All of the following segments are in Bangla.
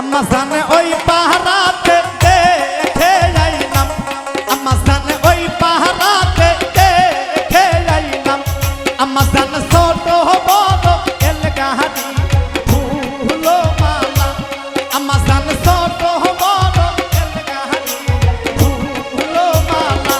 আম্মা জানে ওই পাহারাতে দেখে আইলাম, আম্মা জানে ওই পাহারাতে দেখে আইলাম, আম্মা জানে ছোট বড় এলগাহারি ফুলো মালা, আম্মা জানে ছোট বড় এলগাহারি ফুলো মালা।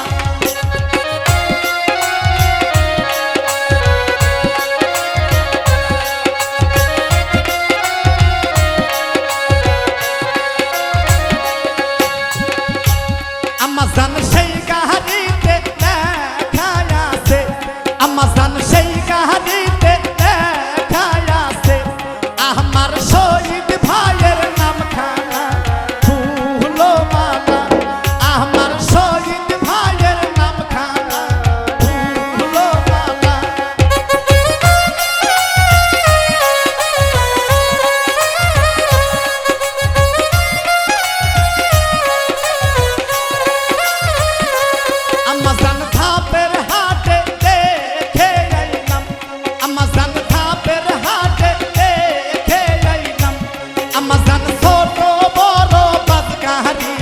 আম্মা জান সেই গাহারিতে লেখা আছে, আম্মা জান সেই গাহারিতে লেখা আছে, আমার শহীদ ভাইয়ের নামখানা ফুলো মালা, আমার শহীদ ভাইয়ের নামখানা ফুলো মালা। আম্মা জান ধাপের হাটে দেখে আইলাম, আম্মা জান ধাপের হাটে দেখে আইলাম, আম্মা জান ছোট বড় বাজগাহারি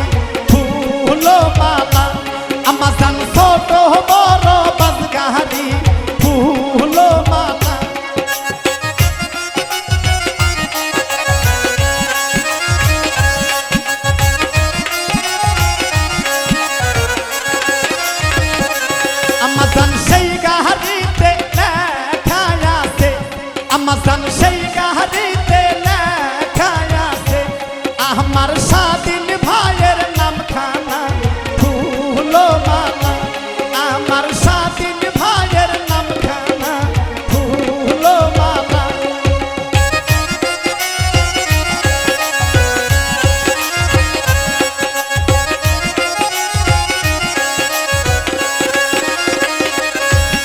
ফুলো মালা, আম্মা জান ছোট বড় বাজগাহারি ফুলো মালা। আম্মা জান সেই গাহারিতে লেখা আছে, আম্মা জান সেই গাহারিতে লেখা আছে, আমার স্বাধীন ভাইয়ের নামখানা ফুলো মালা, আমার স্বাধীন ভাইয়ের নামখানা ফুলো মালা।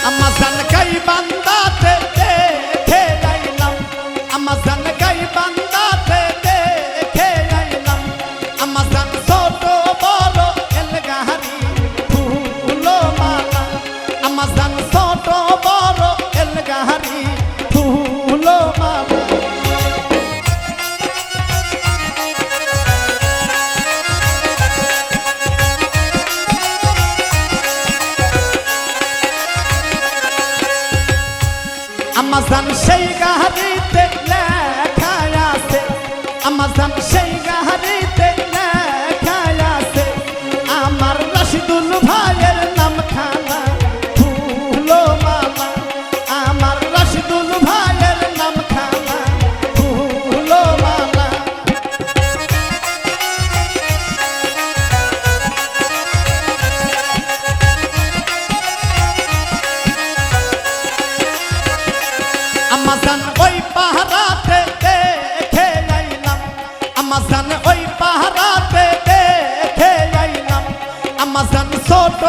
আম্মা জান গাই বান্দাতে দেখে আইলাম, আম্মা জান গাই বান্দাতে দেখে আইলাম, আম্মা জান ছোট বড় এলগাহারি ফুলো মালা, আম্মা জান ছোট বড় এলগাহারি ফুলো মালা। আম্মা জান সেই গাহারিতে লেখা আছে, আম্মা জান সেই গাহারিতে লেখা আছে, আমার রাশিদুল ভাইয়ের নামখানা ফুলো মালা, আমার রাশিদুল ভাইয়ের নামখানা ফুলো মালা। আম্মা জান ওই পাহারাতে দেখে আইলাম, আম্মা জান ওই পাহারাতে দেখে আইলাম, আম্মা জান ছোট